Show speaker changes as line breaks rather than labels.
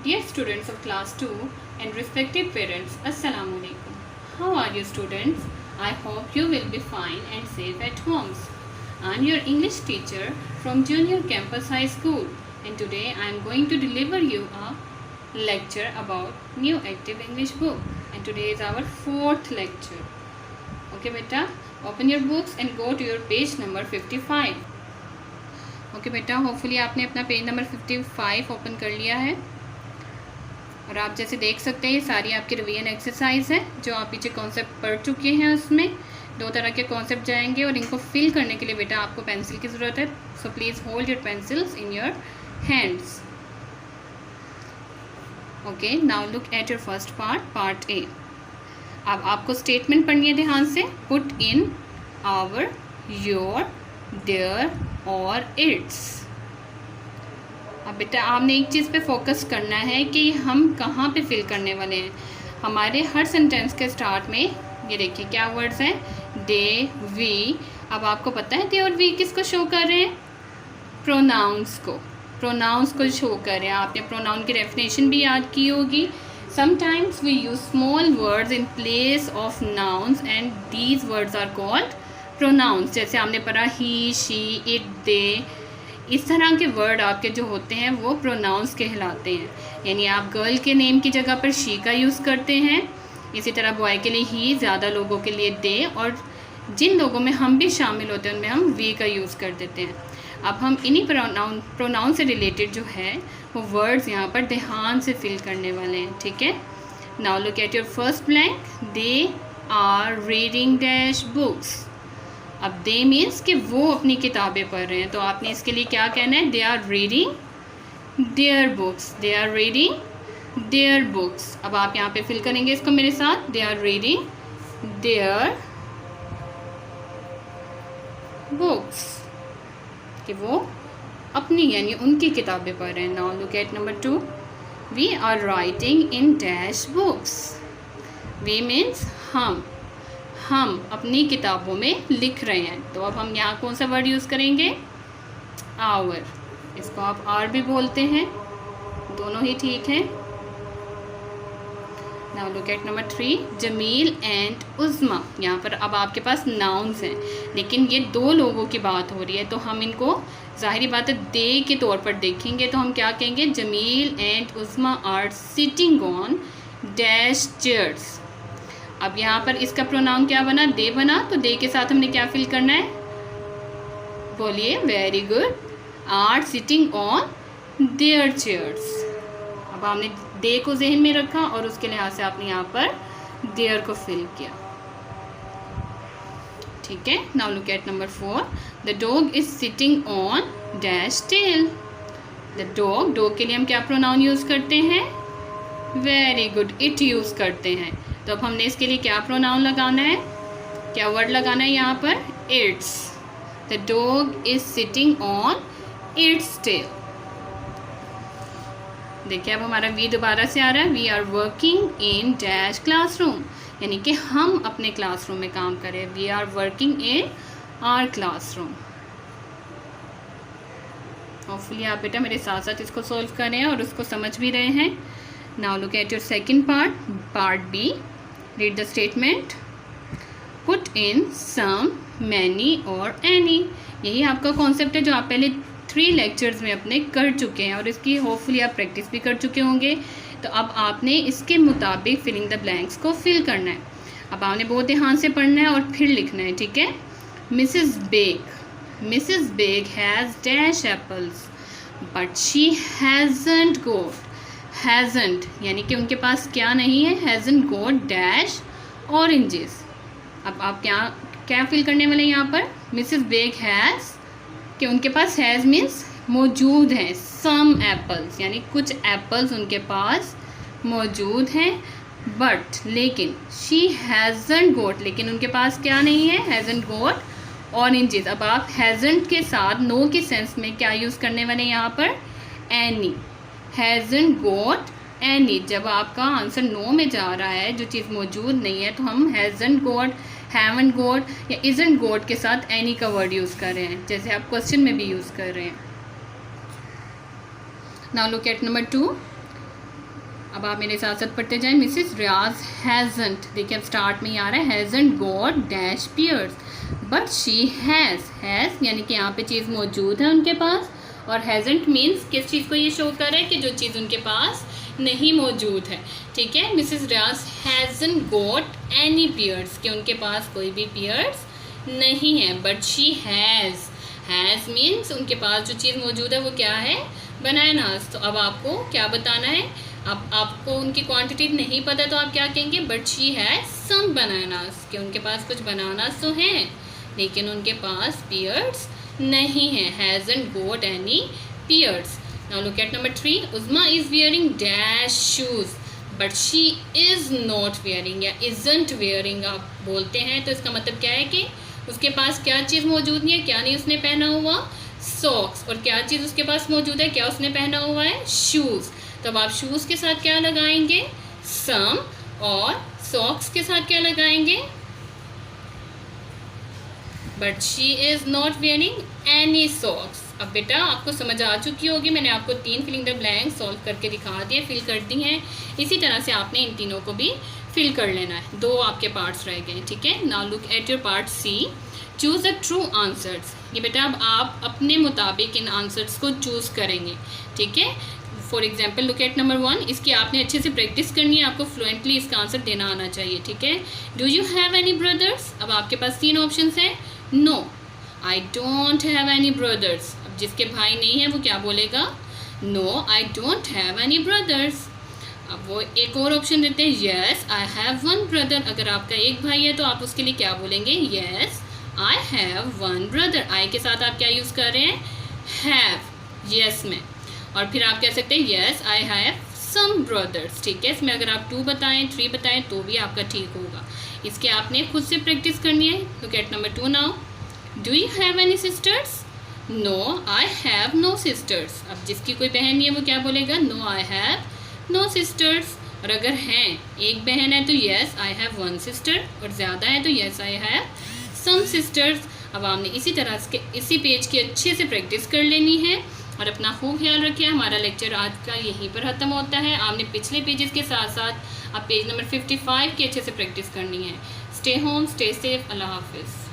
Dear students of class 2 and respected parents, Assalamu alaikum. How are you students? I hope you will be fine and safe at homes. I am your English teacher from Junior Campus High School, and today I am going to deliver you a lecture about New Active English book, and today is our 4th lecture. Okay beta, open your books and go to your page number 55. Okay बेटा, hopefully आपने अपना page number 55 open कर लिया है और आप जैसे देख सकते हैं ये सारी आपकी रिवीजन एक्सरसाइज है जो आप पीछे कॉन्सेप्ट पढ़ चुके हैं। उसमें 2 तरह के कॉन्सेप्ट जाएंगे और इनको फिल करने के लिए बेटा आपको पेंसिल की ज़रूरत है। So please hold your pencils in your hands. Okay, now look at your first part A. अब आपको स्टेटमेंट पढ़नी है ध्यान से। Put in our, your, their और इट्स। अब बेटा आपने एक चीज़ पे फोकस करना है कि हम कहाँ पे फिल करने वाले हैं। हमारे हर सेंटेंस के स्टार्ट में ये देखिए क्या वर्ड्स हैं, दे, वी। अब आपको पता है दे और वी किसको शो कर रहे हैं? प्रोनाउंस को शो कर रहे हैं। आपने प्रोनाउन की डेफिनेशन भी याद की होगी। Sometimes we use small words in place of nouns and these words are called pronouns. जैसे हमने पढ़ा ही, शी, इट, दे, इस तरह के वर्ड आपके जो होते हैं वो प्रोनाउंस कहलाते हैं। यानी आप गर्ल के नेम की जगह पर शी का यूज़ करते हैं। इसी तरह बॉय के लिए ही, ज़्यादा लोगों के लिए दे, और जिन लोगों में हम भी शामिल होते हैं उनमें हम वी का यूज़ कर देते हैं। अब हम इन्हीं प्रोनाउन से रिलेटेड जो है वो वर्ड्स यहाँ पर ध्यान से फिल करने वाले हैं। ठीक है, now look at your first blank. They are reading dash books. अब दे मीन्स कि वो अपनी किताबें पढ़ रहे हैं, तो आपने इसके लिए क्या कहना है? They are reading their books. They are reading their books. अब आप यहाँ पे फिल करेंगे इसको मेरे साथ। They are reading their books, कि वो अपनी यानी उनकी किताबें पढ़ रहे हैं। Now look at number 2। We are writing in dash books. We means हम अपनी किताबों में लिख रहे हैं। तो अब हम यहाँ कौन सा वर्ड यूज़ करेंगे? आवर। इसको आप आर भी बोलते हैं, दोनों ही ठीक है। Now look at number 3। Jameel and Uzma. यहाँ पर अब आपके पास नाउन्स हैं, लेकिन ये 2 लोगों की बात हो रही है, तो हम इनको ज़ाहिरी बात है दे के तौर पर देखेंगे। तो हम क्या कहेंगे? Jamil and Uzma are sitting on dash chairs. अब यहाँ पर इसका प्रोनाउन क्या बना? दे बना। तो दे के साथ हमने क्या फिल करना है? बोलिए। Very good. Are sitting on their chairs. अब हमने दे को जहन में रखा और उसके लिहाज से आपने यहाँ पर देयर को फिल किया। ठीक है, now look at number 4। The dog is sitting on dash tail. The dog के लिए हम क्या प्रोनाउन यूज़ करते हैं? वेरी गुड, इट यूज़ करते हैं। तो अब हमने इसके लिए क्या प्रोनाउन लगाना है, क्या वर्ड लगाना है यहाँ पर? Its. The dog is sitting on its tail. देखिए अब हमारा वी दोबारा से आ रहा है। We are working in dash classroom, यानी कि हम अपने क्लासरूम में काम करें। We are working in our classroom. Hopefully आप बेटा मेरे साथ साथ इसको सॉल्व कर रहे हैं और उसको समझ भी रहे हैं। Now look at your second part B. Read the statement. Put in some, many और एनी। यही आपका कॉन्सेप्ट है जो आप पहले 3 लेक्चर्स में अपने कर चुके हैं और इसकी होपफुली आप प्रैक्टिस भी कर चुके होंगे। तो अब आपने इसके मुताबिक फिलिंग द ब्लैंक्स को फिल करना है। अब आपने बहुत ध्यान से पढ़ना है और फिर लिखना है। ठीक है, Mrs Beg has dash apples but she hasn't got. Hasn't यानी कि उनके पास क्या नहीं है? Hasn't got dash oranges. अब आप क्या फिल करने वाले हैं यहाँ पर? मिसेस बेग हैज़, कि उनके पास हैज़ मीन्स मौजूद हैं, सम एप्पल्स यानी कुछ एप्पल्स उनके पास मौजूद हैं। बट लेकिन शी हैज़न्ट गोट, लेकिन उनके पास क्या नहीं है? हैज़न्ट गोट ऑरेंजेस। अब आप हैज़न्ट के साथ नो के सेंस में क्या यूज़ करने वाले हैं यहाँ पर? एनी। हैज़न्ट गोट एनी। जब आपका आंसर नो में जा रहा है, जो चीज़ मौजूद नहीं है, तो हम हैज़न्ट गोट, हैवंट गोट या इज़न्ट गोट के साथ एनी का वर्ड यूज़ कर रहे हैं, जैसे आप क्वेश्चन में भी यूज़ कर रहे हैं। Now look at number 2। अब आप मेरे साथ साथ पढ़ते जाएं। मिसेस रियाज हैजंट, देखिए अब स्टार्ट में ही आ रहा है hasn't got dash pears but she has यानी कि यहाँ पे चीज़ मौजूद है उनके पास, और हैजंट मीन्स किस चीज़ को ये शो कर रहा है कि जो चीज़ उनके पास नहीं मौजूद है। ठीक है, मिसेस रियाज हैजंट गॉट एनी पियर्स, कि उनके पास कोई भी पियर्स नहीं है, बट शी हैज़ मीन्स उनके पास जो चीज़ मौजूद है वो क्या है, बनानास। तो अब आपको क्या बताना है, अब आपको उनकी क्वांटिटी नहीं पता तो आप क्या कहेंगे, but she has some bananas, कि उनके पास कुछ बनानास तो हैं लेकिन उनके पास पियर्स नहीं है, hasn't got any pears. Now look at number 3, Uzma is wearing dash shoes but she is not wearing या इज़ंट वेयरिंग आप बोलते हैं तो इसका मतलब क्या है कि उसके पास क्या चीज़ मौजूद नहीं है, क्या नहीं उसने पहना हुआ, सॉक्स, और क्या चीज़ उसके पास मौजूद है, क्या उसने पहना हुआ है, शूज़। तो अब आप शूज़ के साथ क्या लगाएंगे, सम, और सॉक्स के साथ क्या लगाएंगे, but she is not wearing any socks. अब बेटा आपको समझ आ चुकी होगी, मैंने आपको 3 फिलिंग द ब्लैंक सॉल्व करके दिखा दिए, फिल कर दी हैं। इसी तरह से आपने इन तीनों को भी फिल कर लेना है। 2 आपके पार्ट्स रह गए, ठीक है। Now look at your part C, choose the true answers. ये बेटा अब आप अपने मुताबिक इन आंसर्स को चूज़ करेंगे, ठीक है। For example look at number 1, इसकी आपने अच्छे से प्रैक्टिस करनी है, आपको फ्लुएंटली इसका आंसर देना आना चाहिए, ठीक है। Do you have any brothers, अब आपके पास 3 ऑप्शन हैं। No, I don't have any brothers, अब जिसके भाई नहीं है वो क्या बोलेगा, no I don't have any brothers. अब वो एक और ऑप्शन देते हैं, येस आई हैव 1 ब्रदर, अगर आपका एक भाई है तो आप उसके लिए क्या बोलेंगे, येस आई हैव 1 ब्रदर। आई के साथ आप क्या यूज़ कर रहे हैं, हैव, येस में, और फिर आप कह सकते हैं yes I have some brothers, ठीक है। इसमें अगर आप 2 बताएं 3 बताएं तो भी आपका ठीक होगा। इसके आपने खुद से प्रैक्टिस करनी है। Look at number 2 now, do you have any sisters, no I have no sisters, अब जिसकी कोई बहन नहीं है वो क्या बोलेगा, no I have no sisters, और अगर हैं एक बहन है तो येस आई हैव 1 सिस्टर, और ज़्यादा है तो yes I have some sisters. अब आपने इसी तरह से इसी पेज की अच्छे से प्रैक्टिस कर लेनी है, और अपना खूब ख्याल रखिए। हमारा लेक्चर आज का यहीं पर ख़त्म होता है। आपने पिछले पेजेस के साथ साथ अब पेज नंबर 55 की अच्छे से प्रैक्टिस करनी है। स्टे होम, स्टे सेफ, अल्लाह हाफिज़।